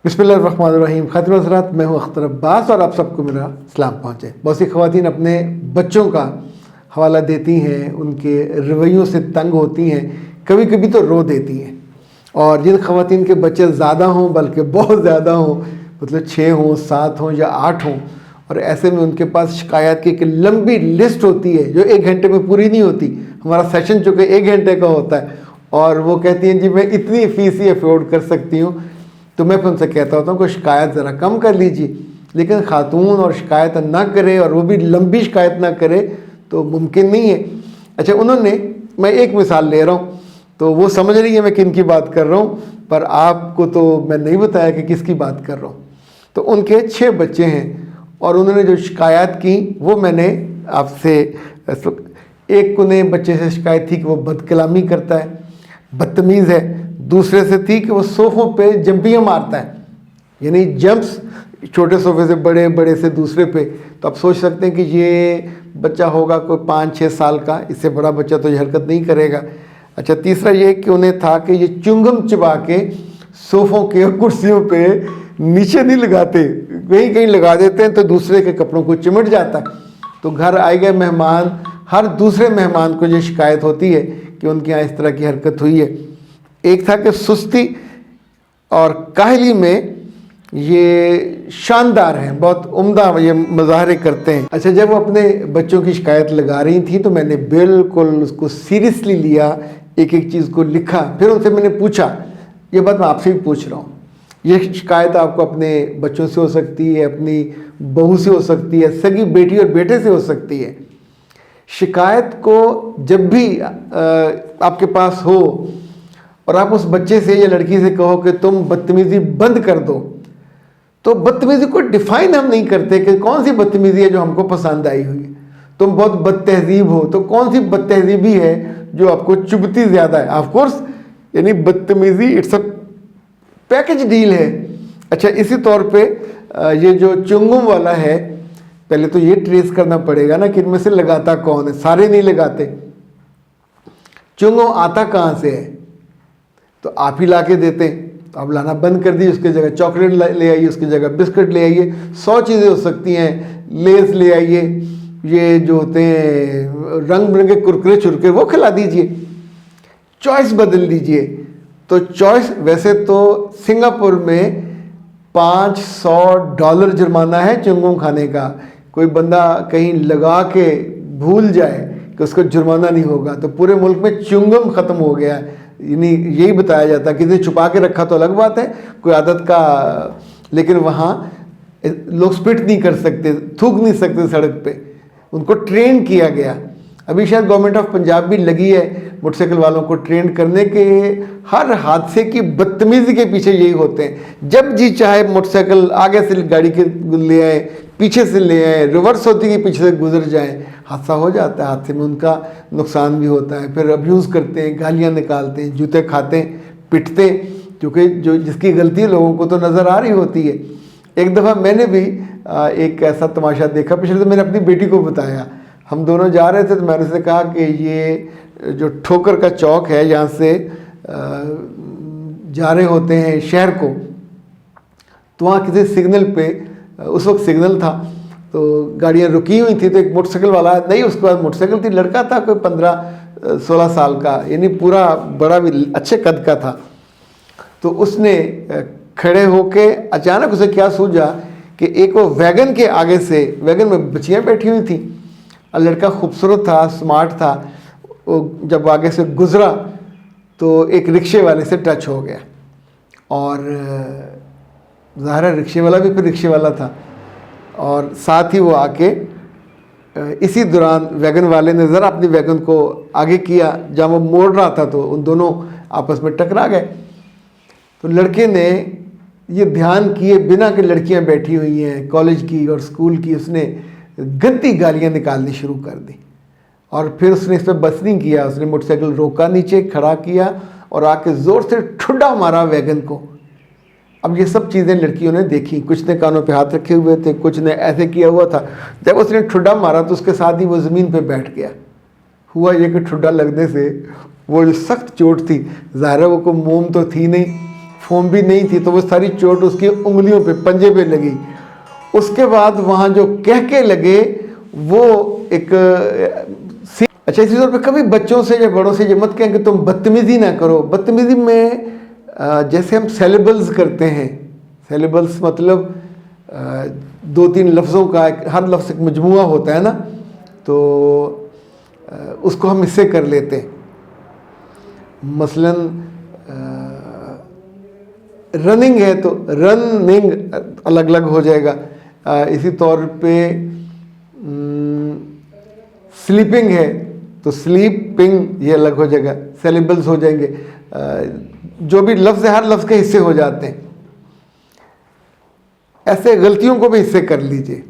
बिस्मिल्लाहिर्रहमानिर्रहीम। खातिन हज़रात, मैं हूँ अख्तर अब्बास और आप सबको मेरा सलाम पहुँचे। बहुत सी ख़वातीन अपने बच्चों का हवाला देती हैं, उनके रवैयों से तंग होती हैं, कभी कभी तो रो देती हैं। और जिन ख़वातीन के बच्चे ज़्यादा हों, बल्कि बहुत ज़्यादा हों, मतलब 6 हों, 7 हों या 8 हों, और ऐसे में उनके पास शिकायत की एक लंबी लिस्ट होती है जो 1 घंटे में पूरी नहीं होती। हमारा सेशन चूँकि 1 घंटे का होता है और वो कहती हैं जी मैं इतनी फ़ीस ही अफोर्ड कर सकती हूँ, तो मैं फिर उनसे कहता होता हूँ कि शिकायत ज़रा कम कर लीजिए। लेकिन ख़ातून और शिकायत ना करे, और वो भी लंबी शिकायत ना करे, तो मुमकिन नहीं है। अच्छा, उन्होंने, मैं एक मिसाल ले रहा हूँ तो वो समझ रही है मैं किन की बात कर रहा हूँ, पर आपको तो मैं नहीं बताया कि किसकी बात कर रहा हूँ। तो उनके 6 बच्चे हैं और उन्होंने जो शिकायत की वो मैंने आपसे, एक ने बच्चे से शिकायत थी कि वो बदकलामी करता है, बदतमीज़ है। दूसरे से थी कि वो सोफ़ों पे जंपियाँ मारता है, यानी जंप्स, छोटे सोफ़े से बड़े, बड़े से दूसरे पे। तो आप सोच सकते हैं कि ये बच्चा होगा कोई 5-6 साल का, इससे बड़ा बच्चा तो ये हरकत नहीं करेगा। अच्छा, तीसरा ये कि उन्हें था कि ये च्युइंगम चबा के सोफ़ों के और कुर्सियों पे नीचे नहीं लगाते, कहीं कहीं लगा देते हैं तो दूसरे के कपड़ों को चिमट जाता है। तो घर आए गए मेहमान, हर दूसरे मेहमान को ये शिकायत होती है कि उनके यहाँ इस तरह की हरकत हुई है। एक था कि सुस्ती और काहली में ये शानदार हैं, बहुत उम्दा ये मज़ाहरे करते हैं। अच्छा, जब वो अपने बच्चों की शिकायत लगा रही थी तो मैंने बिल्कुल उसको सीरियसली लिया, एक एक चीज़ को लिखा। फिर उनसे मैंने पूछा, ये बात मैं आपसे भी पूछ रहा हूँ, ये शिकायत आपको अपने बच्चों से हो सकती है, अपनी बहू से हो सकती है, सगी बेटी और बेटे से हो सकती है। शिकायत को जब भी आपके पास हो और आप उस बच्चे से या लड़की से कहो कि तुम बदतमीज़ी बंद कर दो, तो बदतमीज़ी को डिफ़ाइन हम नहीं करते कि कौन सी बदतमीज़ी है जो हमको पसंद आई हुई है। तुम बहुत बदतहजीब हो, तो कौन सी बदतहजीबी है जो आपको चुभती ज़्यादा है। ऑफ कोर्स, यानी बदतमीज़ी इट्स अ पैकेज डील है। अच्छा, इसी तौर पे ये जो च्युइंगम वाला है, पहले तो ये ट्रेस करना पड़ेगा ना कि इनमें से लगाता कौन है। सारे नहीं लगाते। च्युइंगम आता कहाँ से है? तो आप ही ला के देते हैं, तो आप लाना बंद कर दिए। उसकी जगह चॉकलेट ले आइए, उसकी जगह बिस्किट ले आइए, 100 चीज़ें हो सकती हैं। लेस ले आइए, ये जो होते हैं रंग बिरंगे कुरकुरे छुरकुरे, वो खिला दीजिए। चॉइस बदल दीजिए। तो चॉइस, वैसे तो सिंगापुर में $500 जुर्माना है च्युइंगम खाने का। कोई बंदा कहीं लगा के भूल जाए कि उसको जुर्माना नहीं होगा, तो पूरे मुल्क में च्युइंगम ख़त्म हो गया है। यानी यही बताया जाता है, किसी छुपा के रखा तो अलग बात है, कोई आदत का, लेकिन वहाँ लोग स्पिट नहीं कर सकते, थूक नहीं सकते सड़क पे, उनको ट्रेन किया गया। अभी शायद गवर्नमेंट ऑफ पंजाब भी लगी है मोटरसाइकिल वालों को ट्रेन करने के। हर हादसे की बदतमीज़ी के पीछे यही होते हैं। जब जी चाहे मोटरसाइकिल आगे से गाड़ी के ले आए, पीछे से ले आए, रिवर्स होती है पीछे से गुजर जाए, हादसा हो जाता है। हादसे में उनका नुकसान भी होता है। फिर अब्यूज़ करते हैं, गालियाँ निकालते हैं, जूते खाते हैं, पिटते हैं, क्योंकि जो जिसकी गलती है लोगों को तो नज़र आ रही होती है। एक दफ़ा मैंने भी एक ऐसा तमाशा देखा, पिछले तो मैंने अपनी बेटी को बताया। हम दोनों जा रहे थे तो मैंने उससे कहा कि ये जो ठोकर का चौक है, यहाँ से जा रहे होते हैं शहर को, तो वहाँ किसी सिग्नल पे, उस वक्त सिग्नल था तो गाड़ियाँ रुकी हुई थी, तो एक मोटरसाइकिल वाला, नहीं उसके बाद मोटरसाइकिल थी, लड़का था कोई 15-16 साल का, यानी पूरा बड़ा भी अच्छे कद का था। तो उसने खड़े होके अचानक उसे क्या सूझा कि एक वो वैगन के आगे से, वैगन में बच्चियाँ बैठी हुई थी, और लड़का खूबसूरत था, स्मार्ट था। वो जब आगे से गुजरा तो एक रिक्शे वाले से टच हो गया, और ज़ाहिर है रिक्शे वाला भी फिर रिक्शे वाला था, और साथ ही वो आके इसी दौरान वैगन वाले ने ज़रा अपनी वैगन को आगे किया, जब वो मोड़ रहा था तो उन दोनों आपस में टकरा गए। तो लड़के ने ये ध्यान किए बिना कि लड़कियां बैठी हुई हैं कॉलेज की और स्कूल की, उसने गंदी गालियां निकालनी शुरू कर दी। और फिर उसने इस पर बस नहीं किया, उसने मोटरसाइकिल रोका, नीचे खड़ा किया और आके ज़ोर से ठुड्डा मारा वैगन को। अब ये सब चीज़ें लड़कियों ने देखी, कुछ ने कानों पे हाथ रखे हुए थे, कुछ ने ऐसे किया हुआ था। जब उसने ठुड्डा मारा तो उसके साथ ही वो ज़मीन पे बैठ गया। हुआ ये कि ठुड्डा लगने से वो जो सख्त चोट थी, ज़ाहिर है वो को मोम तो थी नहीं, फोम भी नहीं थी, तो वो सारी चोट उसकी उंगलियों पे, पंजे पे लगी। उसके बाद वहाँ जो कह के लगे वो एक अच्छा, इसी तौर पे कभी बच्चों से या बड़ों से ये मत कहें कि तुम बदतमीज़ी ना करो। बदतमीज़ी में जैसे हम सेलेबल्स करते हैं, सेलेबल्स मतलब 2-3 लफ्ज़ों का हर लफ्ज़ एक मजमुआ होता है ना, तो उसको हम इससे कर लेते हैं। मसलन रनिंग है तो रनिंग अलग अलग हो जाएगा। इसी तौर पे स्लीपिंग है तो स्लीपिंग ये अलग हो जाएगा, सेलेबल्स हो जाएंगे। जो भी लफ्ज़ है हर लफ्ज़ के हिस्से हो जाते हैं। ऐसे गलतियों को भी हिस्से कर लीजिए।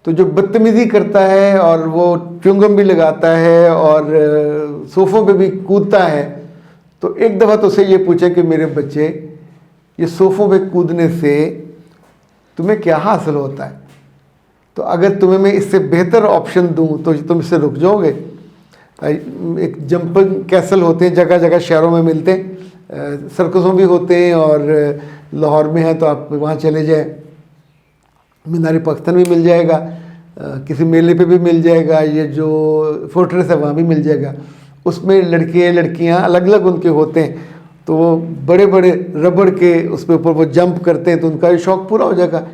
तो जो बदतमीज़ी करता है और वो च्युइंगम भी लगाता है और सोफ़ों पे भी कूदता है, तो एक दफ़ा तो उसे ये पूछे कि मेरे बच्चे, ये सोफ़ों पे कूदने से तुम्हें क्या हासिल होता है? तो अगर तुम्हें मैं इससे बेहतर ऑप्शन दूं तो तुम इससे रुक जाओगे। एक जंपिंग कैसल होते हैं, जगह जगह शहरों में मिलते हैं, सर्कसों भी होते हैं, और लाहौर में है तो आप वहाँ चले जाए, मीनार पख्तन भी मिल जाएगा, किसी मेले पे भी मिल जाएगा, ये जो फोर्ट्रेस है वहाँ भी मिल जाएगा। उसमें लड़के लड़कियाँ अलग अलग उनके होते हैं, तो वो बड़े बड़े रबड़ के उस पर ऊपर वो जंप करते हैं, तो उनका ये शौक़ पूरा हो जाएगा।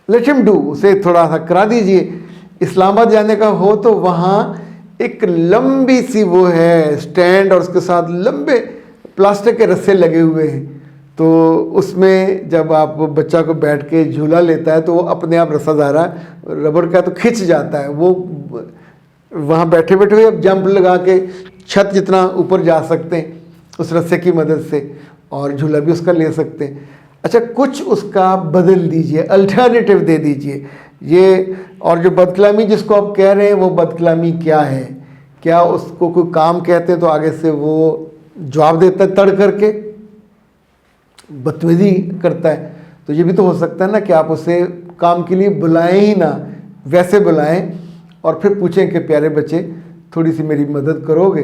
लेट हिम डू, उसे थोड़ा सा करा दीजिए। इस्लामाबाद जाने का हो तो वहाँ एक लंबी सी वो है स्टैंड, और उसके साथ लंबे प्लास्टिक के रस्से लगे हुए हैं, तो उसमें जब आप बच्चा को बैठ के झूला लेता है तो वो अपने आप रस्सा ज़ारा रबड़ का तो खिंच जाता है। वो वहाँ बैठे बैठे हुए अब जंप लगा के छत जितना ऊपर जा सकते हैं उस रस्से की मदद से, और झूला भी उसका ले सकते हैं। अच्छा, कुछ उसका बदल दीजिए, अल्टरनेटिव दे दीजिए। ये और जो बदकलामी जिसको आप कह रहे हैं, वो बदकलामी क्या है? क्या उसको कोई काम कहते हैं तो आगे से वो जवाब देता है तड़ करके, बदतमीजी करता है? तो ये भी तो हो सकता है ना कि आप उसे काम के लिए बुलाएं ही ना, वैसे बुलाएं और फिर पूछें कि प्यारे बच्चे थोड़ी सी मेरी मदद करोगे?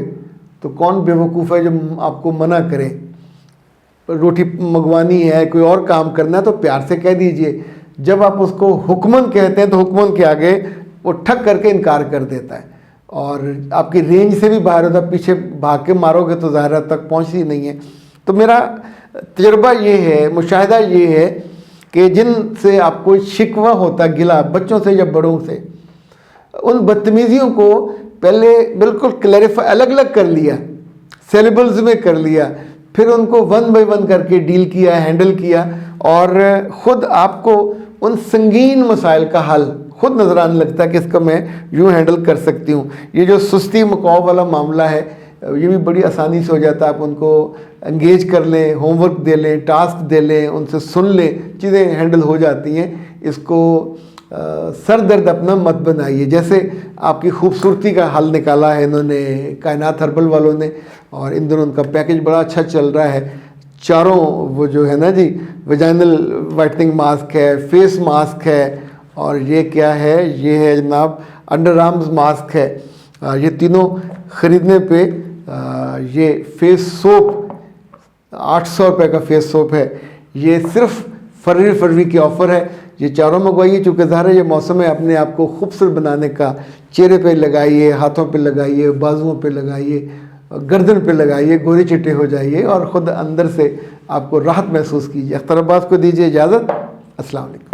तो कौन बेवकूफ़ है जो आपको मना करे? रोटी मंगवानी है, कोई और काम करना है तो प्यार से कह दीजिए। जब आप उसको हुक्मन कहते हैं तो हुक्मन के आगे वो ठक करके इनकार कर देता है और आपकी रेंज से भी बाहर होता है। पीछे भाग के मारोगे तो ज़ाहिर तक पहुंचती नहीं है। तो मेरा तजर्बा ये है, मुशाहिदा ये है कि जिनसे आपको शिकवा होता, गिला, बच्चों से या बड़ों से, उन बदतमीज़ियों को पहले बिल्कुल क्लैरिफाई, अलग अलग कर लिया, सेलेबल्स में कर लिया, फिर उनको 1 बाय 1 करके डील किया, हैंडल किया, और ख़ुद आपको उन संगीन मसाइल का हल खुद नज़र आने लगता है कि इसका मैं यूँ हैंडल कर सकती हूँ। ये जो सुस्ती मकौव वाला मामला है, ये भी बड़ी आसानी से हो जाता है। आप उनको एंगेज कर लें, होमवर्क दे लें, टास्क दे लें, उनसे सुन लें, चीज़ें हैंडल हो जाती हैं। इसको सर दर्द अपना मत बनाइए। जैसे आपकी खूबसूरती का हल निकाला है इन्होंने, कायनात हर्बल वालों ने, और इन दिनों उनका पैकेज बड़ा अच्छा चल रहा है। चारों वो जो है ना जी, वेजाइनल वाइटनिंग मास्क है, फेस मास्क है, और ये क्या है, ये है जनाब अंडर आर्म्स मास्क है। ये तीनों ख़रीदने पे ये फेस सोप 800 रुपये का फेस सोप है। ये सिर्फ फरवरी की ऑफ़र है। ये चारों मंगवाइए, चूँकि ज़ाहिर है ये मौसम है, अपने आप को खूबसूरत बनाने का। चेहरे पे लगाइए, हाथों पे लगाइए, बाजुओं पे लगाइए, गर्दन पे लगाइए, गोरे चिट्टे हो जाइए और ख़ुद अंदर से आपको राहत महसूस कीजिए। अख्तर अब्बास को दीजिए इजाज़त। अस्सलाम वालेकुम।